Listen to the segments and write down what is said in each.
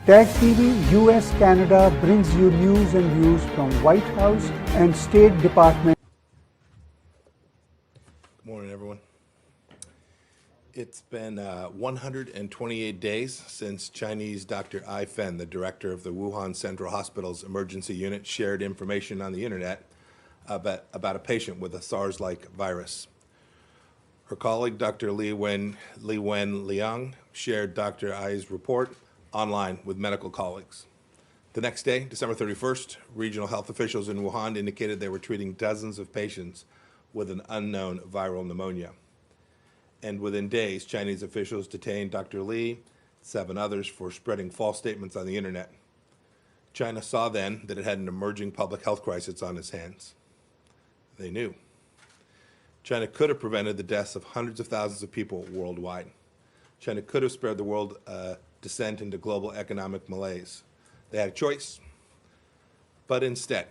Tag TV US Canada brings you news and views from White House and State Department. Good morning, everyone. It's been 128 days since Chinese Dr. Ai Fen, the director of the Wuhan Central Hospital's emergency unit, shared information on the internet about a patient with a SARS-like virus. Her colleague, Dr. Li Wen Liang, shared Dr. Ai's report online with medical colleagues. The next day, December 31st, regional health officials in Wuhan indicated they were treating dozens of patients with an unknown viral pneumonia. And within days, Chinese officials detained Dr. Li, 7 others, for spreading false statements on the internet. China saw then that it had an emerging public health crisis on its hands. They knew. China could have prevented the deaths of hundreds of thousands of people worldwide. China could have spared the world a descent into global economic malaise. They had a choice, but instead,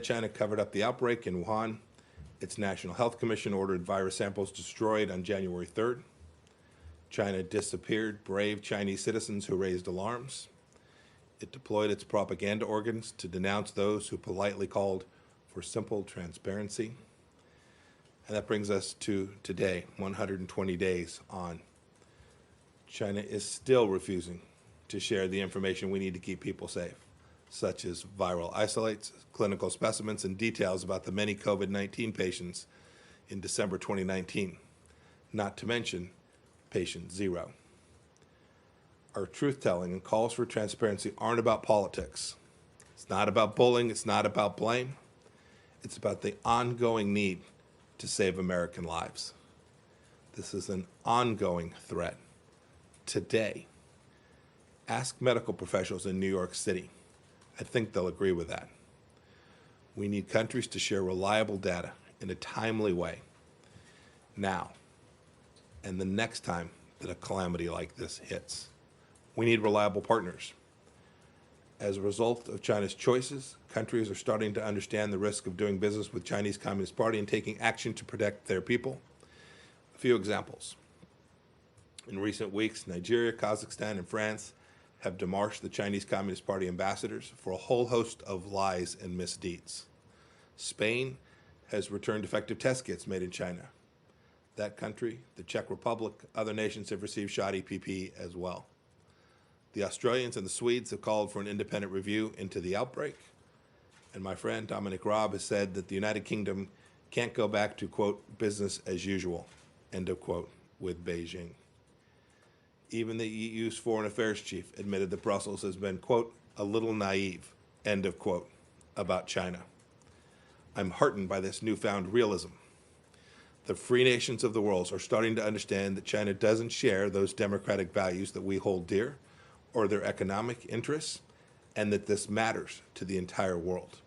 China covered up the outbreak in Wuhan. Its National Health Commission ordered virus samples destroyed on January 3rd. China disappeared brave Chinese citizens who raised alarms. It deployed its propaganda organs to denounce those who politely called for simple transparency. And that brings us to today, 120 days on. China is still refusing to share the information we need to keep people safe, such as viral isolates, clinical specimens, and details about the many COVID-19 patients in December 2019, not to mention patient 0. Our truth-telling and calls for transparency aren't about politics. It's not about bullying. It's not about blame. It's about the ongoing need to save American lives. This is an ongoing threat. Today, ask medical professionals in New York City. I think they'll agree with that. We need countries to share reliable data in a timely way now and the next time that a calamity like this hits. We need reliable partners. As a result of China's choices, countries are starting to understand the risk of doing business with Chinese Communist Party and taking action to protect their people. A few examples. In recent weeks, Nigeria, Kazakhstan, and France have demarched the Chinese Communist Party ambassadors for a whole host of lies and misdeeds. Spain has returned defective test kits made in China. That country, the Czech Republic, other nations have received shoddy PPE as well. The Australians and the Swedes have called for an independent review into the outbreak. And my friend Dominic Raab has said that the United Kingdom can't go back to, quote, business as usual, end of quote, with Beijing. Even the EU's foreign affairs chief admitted that Brussels has been, quote, a little naive, end of quote, about China. I'm heartened by this newfound realism. The free nations of the world are starting to understand that China doesn't share those democratic values that we hold dear, or their economic interests, and that this matters to the entire world.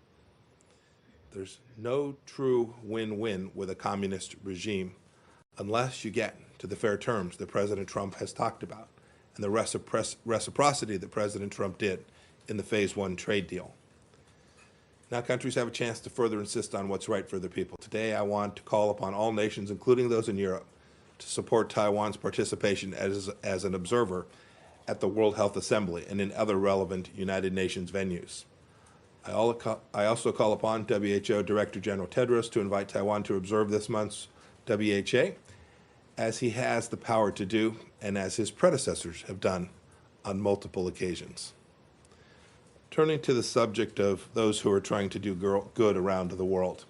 There's no true win-win with a communist regime unless you get to the fair terms that President Trump has talked about and the reciprocity that President Trump did in the Phase 1 trade deal. Now countries have a chance to further insist on what's right for their people. Today I want to call upon all nations, including those in Europe, to support Taiwan's participation as an observer at the World Health Assembly and in other relevant United Nations venues. I also call upon WHO Director General Tedros to invite Taiwan to observe this month's WHA, as he has the power to do and as his predecessors have done on multiple occasions. Turning to the subject of those who are trying to do good around the world.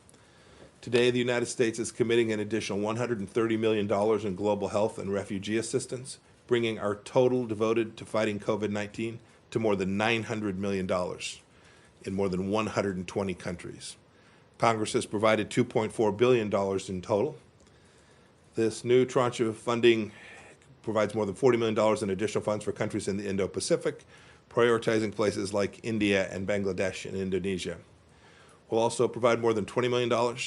Today, the United States is committing an additional $130 million in global health and refugee assistance, bringing our total devoted to fighting COVID-19 to more than $900 million in more than 120 countries. Congress has provided $2.4 billion in total. This new tranche of funding provides more than $40 million in additional funds for countries in the Indo-Pacific, prioritizing places like India and Bangladesh and Indonesia. We'll also provide more than $20 million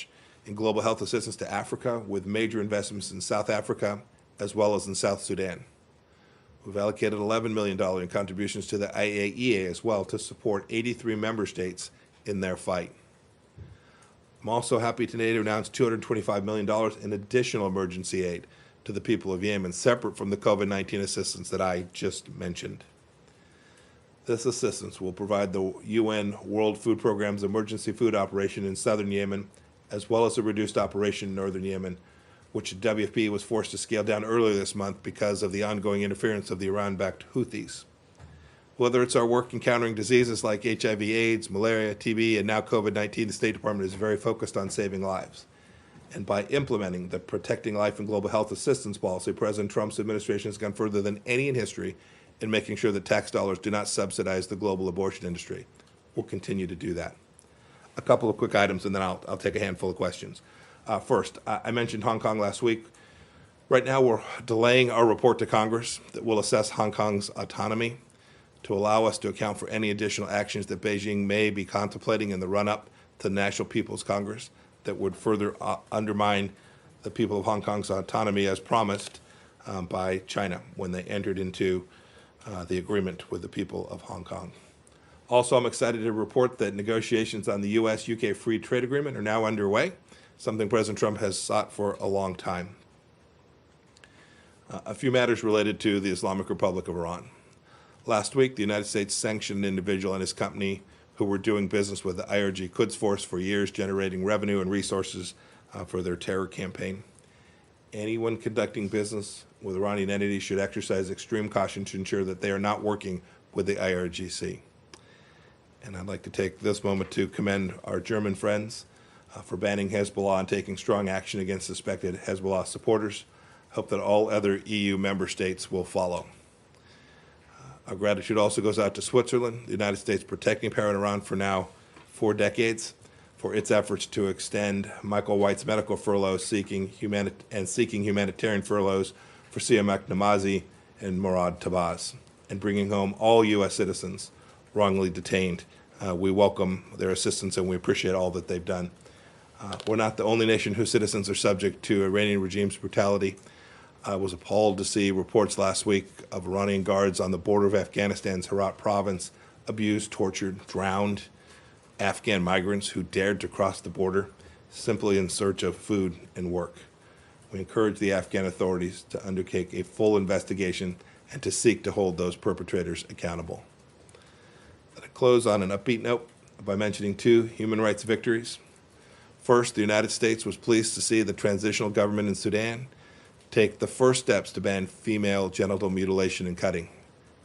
in global health assistance to Africa, with major investments in South Africa as well as in South Sudan. We've allocated $11 million in contributions to the IAEA as well to support 83 member states in their fight. I'm also happy today to announce $225 million in additional emergency aid to the people of Yemen, separate from the COVID-19 assistance that I just mentioned. This assistance will provide the UN World Food Programme's emergency food operation in southern Yemen, as well as a reduced operation in northern Yemen, which the WFP was forced to scale down earlier this month because of the ongoing interference of the Iran-backed Houthis. Whether it's our work in countering diseases like HIV/AIDS, malaria, TB, and now COVID-19, the State Department is very focused on saving lives. And by implementing the Protecting Life and Global Health Assistance policy, President Trump's administration has gone further than any in history in making sure that tax dollars do not subsidize the global abortion industry. We'll continue to do that. A couple of quick items, and then I'll take a handful of questions. First, I mentioned Hong Kong last week. Right now, we're delaying our report to Congress that will assess Hong Kong's autonomy to allow us to account for any additional actions that Beijing may be contemplating in the run-up to the National People's Congress that would further undermine the people of Hong Kong's autonomy as promised by China when they entered into the agreement with the people of Hong Kong. Also, I'm excited to report that negotiations on the U.S.-UK Free Trade Agreement are now underway, something President Trump has sought for a long time. A few matters related to the Islamic Republic of Iran. Last week, the United States sanctioned an individual and his company who were doing business with the IRG Quds Force for years, generating revenue and resources for their terror campaign. Anyone conducting business with Iranian entities should exercise extreme caution to ensure that they are not working with the IRGC. And I'd like to take this moment to commend our German friends for banning Hezbollah and taking strong action against suspected Hezbollah supporters. Hope that all other EU member states will follow. Our gratitude also goes out to Switzerland, the United States protecting power in Iran for now 4 decades, for its efforts to extend Michael White's medical furlough seeking humanitarian furloughs for Siamak Namazi and Murad Tabaz, and bringing home all U.S. citizens wrongly detained. We welcome their assistance and we appreciate all that they've done. We're not the only nation whose citizens are subject to Iranian regime's brutality. I was appalled to see reports last week of Iranian guards on the border of Afghanistan's Herat province abused, tortured, drowned Afghan migrants who dared to cross the border simply in search of food and work. We encourage the Afghan authorities to undertake a full investigation and to seek to hold those perpetrators accountable. Let me close on an upbeat note by mentioning 2 human rights victories. First, the United States was pleased to see the transitional government in Sudan take the first steps to ban female genital mutilation and cutting.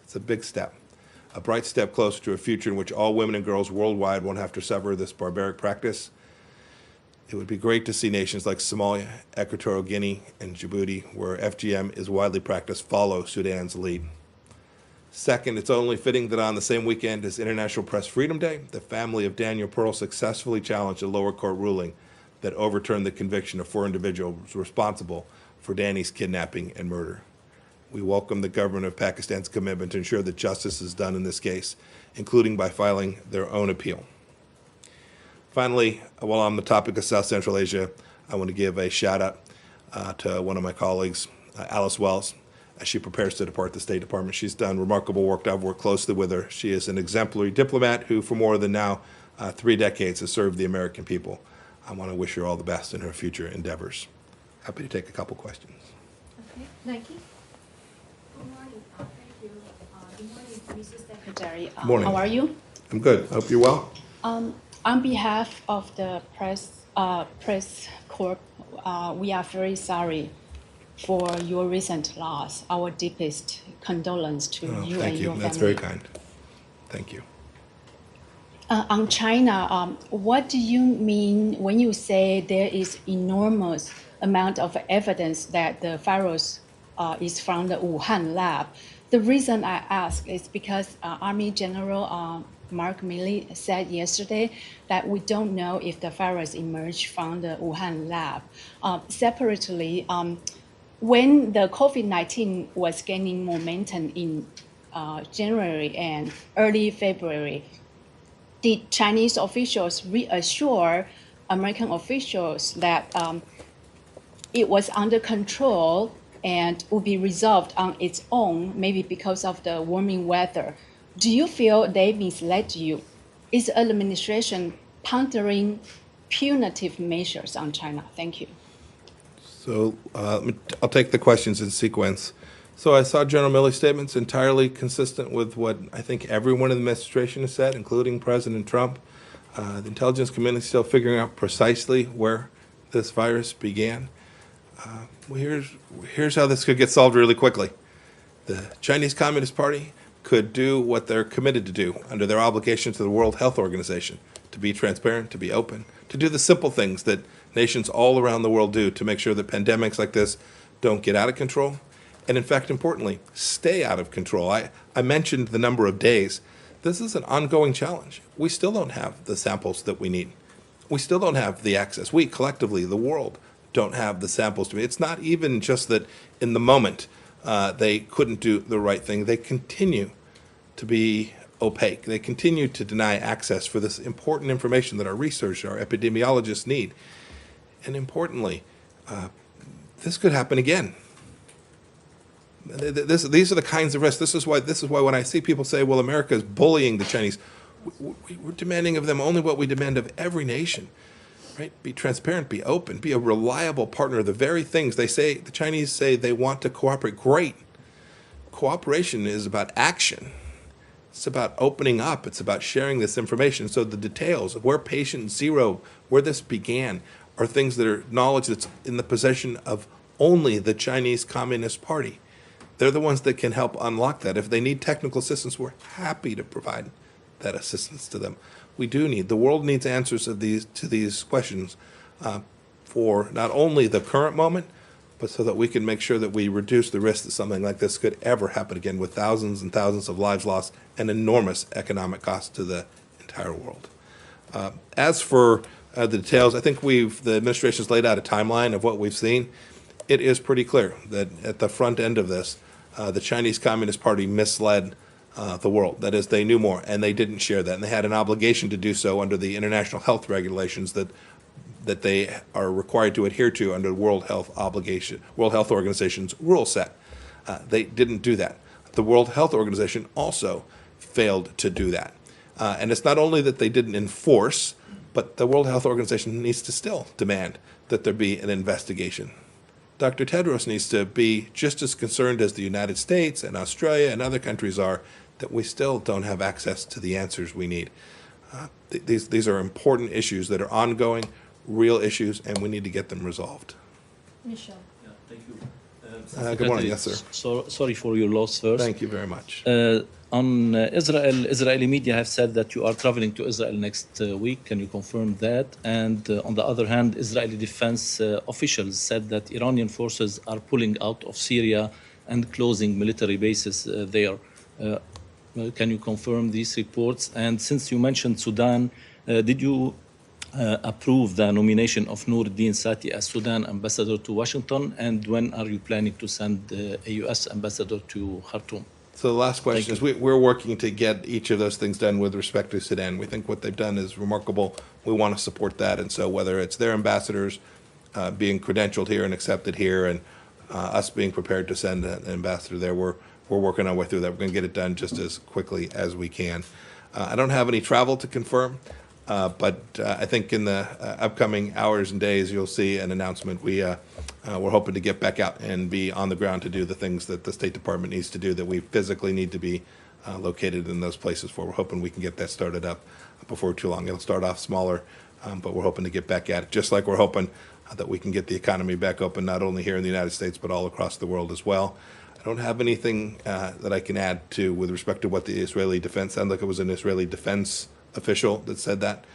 It's a big step, a bright step closer to a future in which all women and girls worldwide won't have to suffer this barbaric practice. It would be great to see nations like Somalia, Equatorial Guinea, and Djibouti, where FGM is widely practiced, follow Sudan's lead. Second, it's only fitting that on the same weekend as International Press Freedom Day, the family of Daniel Pearl successfully challenged a lower court ruling that overturned the conviction of 4 individuals responsible for Danny's kidnapping and murder. We welcome the government of Pakistan's commitment to ensure that justice is done in this case, including by filing their own appeal. Finally, while on the topic of South Central Asia, I want to give a shout out to one of my colleagues, Alice Wells, as she prepares to depart the State Department. She's done remarkable work. I've worked closely with her. She is an exemplary diplomat who, for more than now 3 decades, has served the American people. I want to wish her all the best in her future endeavors. Happy to take a couple questions. Okay, Nike. Good morning. Thank you. Good morning, Mrs. Secretary. Morning. How are you? I'm good. Hope you're well. On behalf of the press corp, we are very sorry for your recent loss. Our deepest condolence to you and your family. Thank you. That's very kind. Thank you. On China, what do you mean when you say there is enormous amount of evidence that the virus is from the Wuhan lab? The reason I ask is because Army General Mark Milley said yesterday that we don't know if the virus emerged from the Wuhan lab. Separately, when the COVID-19 was gaining momentum in January and early February, did Chinese officials reassure American officials that it was under control and would be resolved on its own, maybe because of the warming weather? Do you feel they misled you? Is the administration pondering punitive measures on China? Thank you. So I'll take the questions in sequence. So I saw General Milley's statements entirely consistent with what I think everyone in the administration has said, including President Trump. The intelligence community is still figuring out precisely where this virus began. Here's how this could get solved really quickly. The Chinese Communist Party could do what they're committed to do under their obligation to the World Health Organization, to be transparent, to be open, to do the simple things that nations all around the world do to make sure that pandemics like this don't get out of control. And in fact, importantly, stay out of control. I mentioned the number of days. This is an ongoing challenge. We still don't have the samples that we need. We still don't have the access. We collectively, the world, don't have the samples to me. It's not even just that in the moment they couldn't do the right thing. They continue to be opaque. They continue to deny access for this important information that our researchers, our epidemiologists need. And importantly, this could happen again. These are the kinds of risks. This is why when I see people say, well, America is bullying the Chinese, we're demanding of them only what we demand of every nation, right? Be transparent, be open, be a reliable partner. The very things they say, the Chinese say they want to cooperate. Great. Cooperation is about action. It's about opening up. It's about sharing this information. So the details of where patient zero, where this began, are things that are knowledge that's in the possession of only the Chinese Communist Party. They're the ones that can help unlock that. If they need technical assistance, we're happy to provide that assistance to them. We do need, the world needs answers to these questions for not only the current moment, but so that we can make sure that we reduce the risk that something like this could ever happen again, with thousands and thousands of lives lost and enormous economic cost to the entire world. As for the details, I think the administration's laid out a timeline of what we've seen. It is pretty clear that at the front end of this, the Chinese Communist Party misled the world. That is, they knew more, and they didn't share that. And they had an obligation to do so under the international health regulations that they are required to adhere to under the World Health Organization's rule set. They didn't do that. The World Health Organization also failed to do that. And it's not only that they didn't enforce, but the World Health Organization needs to still demand that there be an investigation. Dr. Tedros needs to be just as concerned as the United States and Australia and other countries are that we still don't have access to the answers we need. These are important issues that are ongoing, real issues, and we need to get them resolved. Michelle. Yeah, thank you. Good morning. Yes, sir. Sorry for your loss first. Thank you very much. On Israel, Israeli media have said that you are traveling to Israel next week. Can you confirm that? And on the other hand, Israeli defense officials said that Iranian forces are pulling out of Syria and closing military bases there. Can you confirm these reports? And since you mentioned Sudan, did you approve the nomination of Noordin Sati as Sudan ambassador to Washington? And when are you planning to send a U.S. ambassador to Khartoum? So the last question is, we're working to get each of those things done with respect to Sudan. We think what they've done is remarkable. We want to support that. And so whether it's their ambassadors being credentialed here and accepted here, and us being prepared to send an ambassador there, we're working our way through that. We're going to get it done just as quickly as we can. I don't have any travel to confirm, but I think in the upcoming hours and days, you'll see an announcement. We're hoping to get back out and be on the ground to do the things that the State Department needs to do, that we physically need to be located in those places for. We're hoping we can get that started up before too long. It'll start off smaller, but we're hoping to get back at it, just like we're hoping that we can get the economy back open, not only here in the United States, but all across the world as well. I don't have anything that I can add to with respect to what the Israeli defense, sounded like it was an Israeli defense official that said that.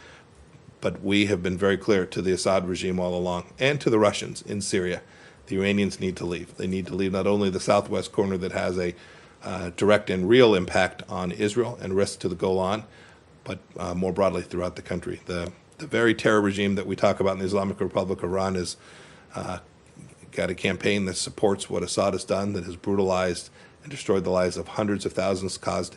But we have been very clear to the Assad regime all along, and to the Russians in Syria. The Iranians need to leave. They need to leave not only the southwest corner that has a direct and real impact on Israel and risk to the Golan, but more broadly throughout the country. The very terror regime that we talk about in the Islamic Republic of Iran has got a campaign that supports what Assad has done, that has brutalized and destroyed the lives of hundreds of thousands, caused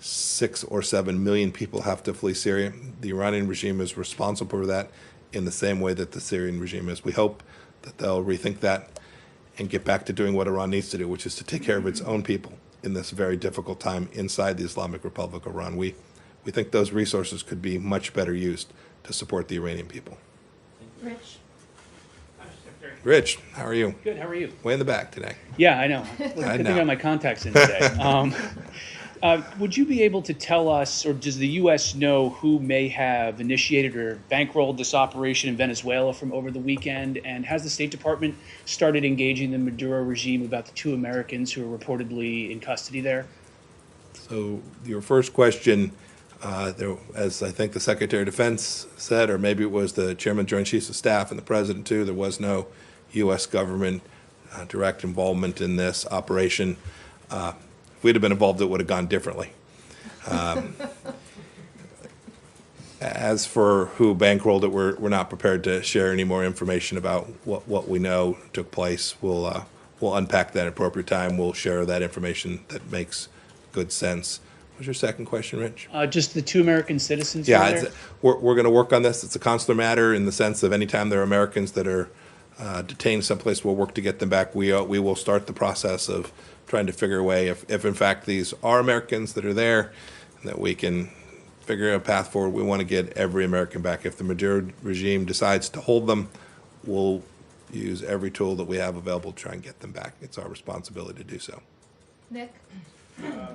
6 or 7 million people have to flee Syria. The Iranian regime is responsible for that in the same way that the Syrian regime is. We hope that they'll rethink that and get back to doing what Iran needs to do, which is to take care of its own people in this very difficult time inside the Islamic Republic of Iran. We think those resources could be much better used to support the Iranian people. Rich. Secretary, Rich, how are you? Good, how are you? Way in the back today. Yeah, I know. Good thing I have my contacts in today. Would you be able to tell us, or does the U.S. know who may have initiated or bankrolled this operation in Venezuela from over the weekend? And has the State Department started engaging the Maduro regime about the 2 Americans who are reportedly in custody there? So your first question, as I think the Secretary of Defense said, or maybe it was the Chairman, Joint Chiefs of Staff, and the President too, there was no U.S. government direct involvement in this operation. If we'd have been involved, it would have gone differently. As for who bankrolled it, we're not prepared to share any more information about what we know took place. We'll unpack that at appropriate time. We'll share that information that makes good sense. What was your second question, Rich? Just the 2 American citizens who are Yeah, there? we're going to work on this. It's a consular matter in the sense of anytime there are Americans that are detained someplace, we'll work to get them back. We will start the process of trying to figure a way, if in fact these are Americans that are there, that we can figure out a path forward. We want to get every American back. If the Maduro regime decides to hold them, we'll use every tool that we have available to try and get them back. It's our responsibility to do so. Nick?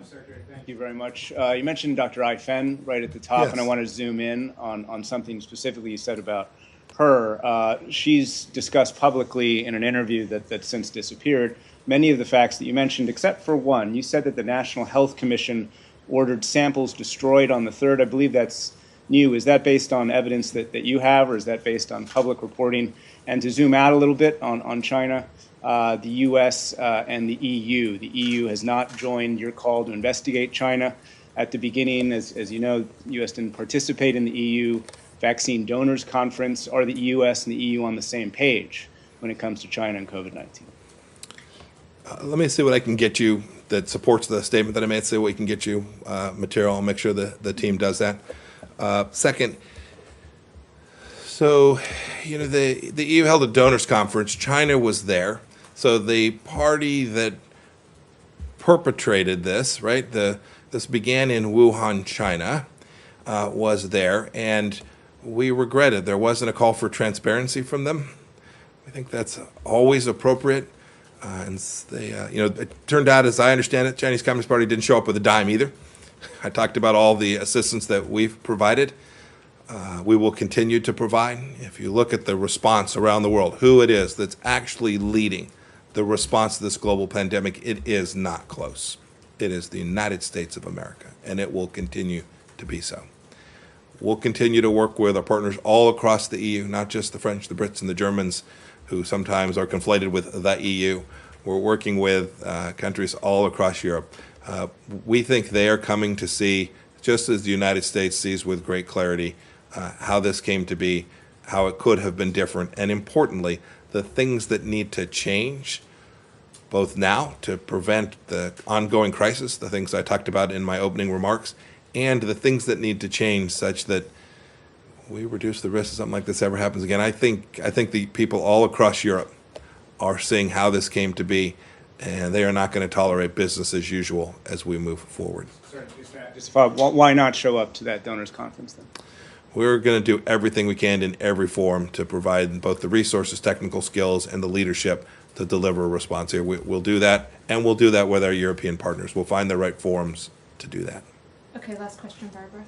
Secretary, thank you very much. You mentioned Dr. Ai Fen right at the top, Yes. and I want to zoom in on something specifically you said about her. She's discussed publicly in an interview that's since disappeared many of the facts that you mentioned, except for one. You said that the National Health Commission ordered samples destroyed on the 3rd. I believe that's new. Is that based on evidence that you have, or is that based on public reporting? And to zoom out a little bit on China, the U.S. And the EU. The EU has not joined your call to investigate China. At the beginning, as you know, the U.S. didn't participate in the EU Vaccine Donors Conference. Are the U.S. and the EU on the same page when it comes to China and COVID-19? Let me see what I can get you that supports the statement that I made, see what we can get you material. I'll make sure the team does that. Second, so, you know, the EU held a donors conference. China was there. So the party that perpetrated this, right, this began in Wuhan, China, was there. And we regretted there wasn't a call for transparency from them. I think that's always appropriate. And they, you know, it turned out, as I understand it, Chinese Communist Party didn't show up with a dime either. I talked about all the assistance that we've provided. We will continue to provide. If you look at the response around the world, who it is that's actually leading the response to this global pandemic, it is not close. It is the United States of America, and it will continue to be so. We'll continue to work with our partners all across the EU, not just the French, the Brits, and the Germans, who sometimes are conflated with the EU. We're working with countries all across Europe. We think they are coming to see, just as the United States sees with great clarity, how this came to be, how it could have been different, and importantly, the things that need to change, both now to prevent the ongoing crisis, the things I talked about in my opening remarks, and the things that need to change such that we reduce the risk of something like this ever happens again. I think the people all across Europe are seeing how this came to be, and they are not going to tolerate business as usual as we move forward. Sorry, just why not show up to that donors conference then? We're going to do everything we can in every forum to provide both the resources, technical skills, and the leadership to deliver a response here. We'll do that, and we'll do that with our European partners. We'll find the right forums to do that. Okay, last question, Barbara.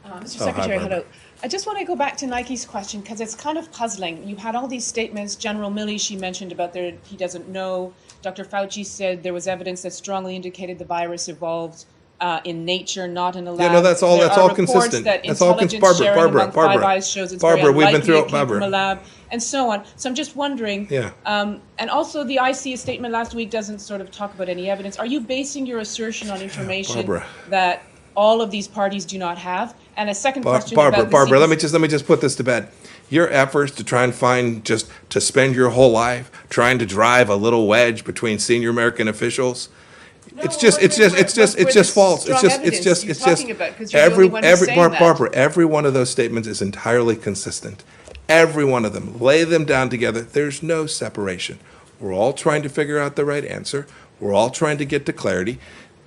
Mr. Oh, hi, Secretary, Barbara. hello. I just want to go back to Nike's question because it's kind of puzzling. You had all these statements. General Milley, she mentioned about he doesn't know. Dr. Fauci said there was evidence that strongly indicated the virus evolved in nature, not in a lab. Yeah, no, that's all. There That's are all reports consistent. that That's all intelligence sharing among Five Eyes shows it's Barbara, very we've been unlikely through it came from Barbara. a lab, and so on. So I'm just wondering. Yeah. And also, the IC statement last week doesn't sort of talk about any evidence. Are you basing your assertion on information Barbara. that all of these parties do not have? And a second question Barbara, about the Barbara, CDC. let me just put this to bed. Your efforts to try and find to spend your whole life trying to drive a little wedge between senior American officials. It's just false. It's just every Barbara, every one of those statements is entirely consistent. Every one of them. Lay them down together. There's no separation. We're all trying to figure out the right answer. We're all trying to get to clarity.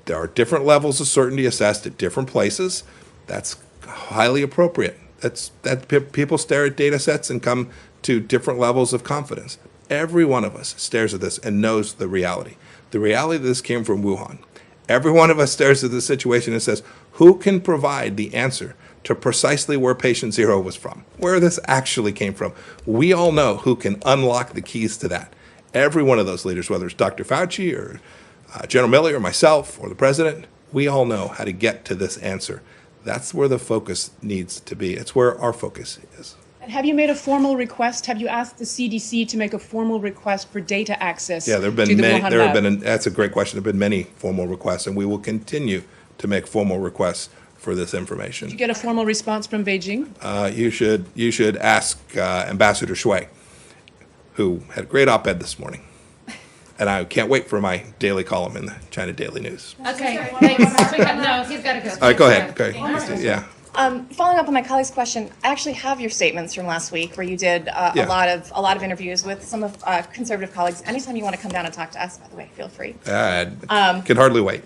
There are different levels of certainty assessed at different places. That's highly appropriate. That people stare at data sets and come to different levels of confidence. Every one of us stares at this and knows the reality. The reality that this came from Wuhan. Every one of us stares at this situation and says, who can provide the answer to precisely where patient zero was from, where this actually came from? We all know who can unlock the keys to that. Every one of those leaders, whether it's Dr. Fauci or General Milley or myself or the president, we all know how to get to this answer. That's where the focus needs to be. It's where our focus is. And have you made a formal request? Have you asked the CDC to make a formal request for data access? Yeah, there have to been the many. Wuhan There have lab? been. That's a great question. There have been many formal requests, and we will continue to make formal requests for this information. Did you get a formal response from Beijing? You should ask Ambassador Shui, who had a great op-ed this morning, and I can't wait for my daily column in the China Daily News. Okay, thanks. No, he's got to go. All right, go ahead. Go ahead. Yeah. Following up on my colleague's question, I actually have your statements from last week where you did Yeah. a lot of interviews with some of conservative colleagues. Anytime you want to come down and talk to us, by the way, feel free. Can hardly wait.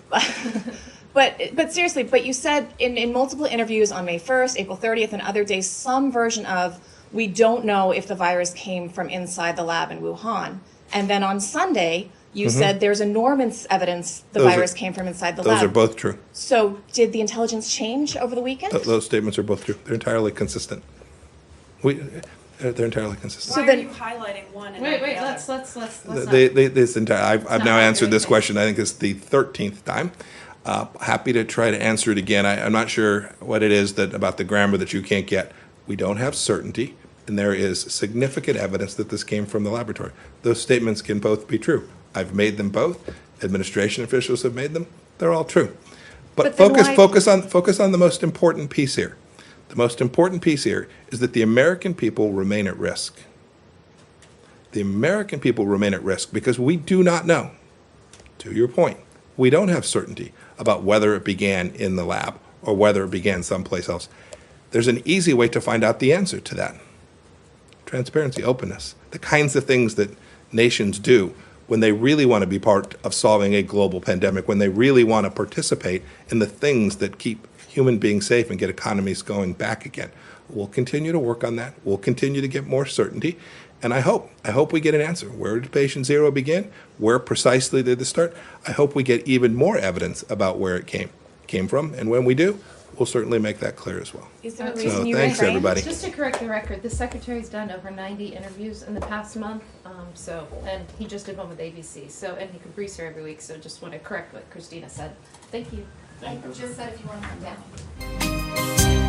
But seriously, but you said in multiple interviews on May 1st, April 30th, and other days, some version of, we don't know if the virus came from inside the lab in Wuhan. And then on Sunday, you said there's enormous evidence the Those are- virus came from inside the lab. Those are both true. So did the intelligence change over the weekend? Those statements are both true. They're entirely consistent. They're entirely consistent. So Why then- are you highlighting one and Wait, not the wait, other? let's not. This entire, I've now not answered this accurate. question. I think it's the 13th time. Happy to try to answer it again. I'm not sure what it is that about the grammar that you can't get. We don't have certainty, and there is significant evidence that this came from the laboratory. Those statements can both be true. I've made them both. Administration officials have made them. They're all true. But But then focus on the most important piece here. The most important piece here is that the American people remain at risk. The American people remain at risk because we do not know. To your point, we don't have certainty about whether it began in the lab or whether it began someplace else. There's an easy way to find out the answer to that. Transparency, openness, the kinds of things that nations do when they really want to be part of solving a global pandemic, when they really want to participate in the things that keep human beings safe and get economies going back again. We'll continue to work on that. We'll continue to get more certainty. And I hope we get an answer. Where did patient zero begin? Where precisely did it start? I hope we get even more evidence about where it came from. And when we do, we'll certainly make that clear as well. Is there a So reason you thanks, refrained? everybody. Just to correct the record, the secretary's done over 90 interviews in the past month, and he just did one with ABC, and he can brief her every week, so just want to correct what Christina said. Thank you. Just said if you want to come down.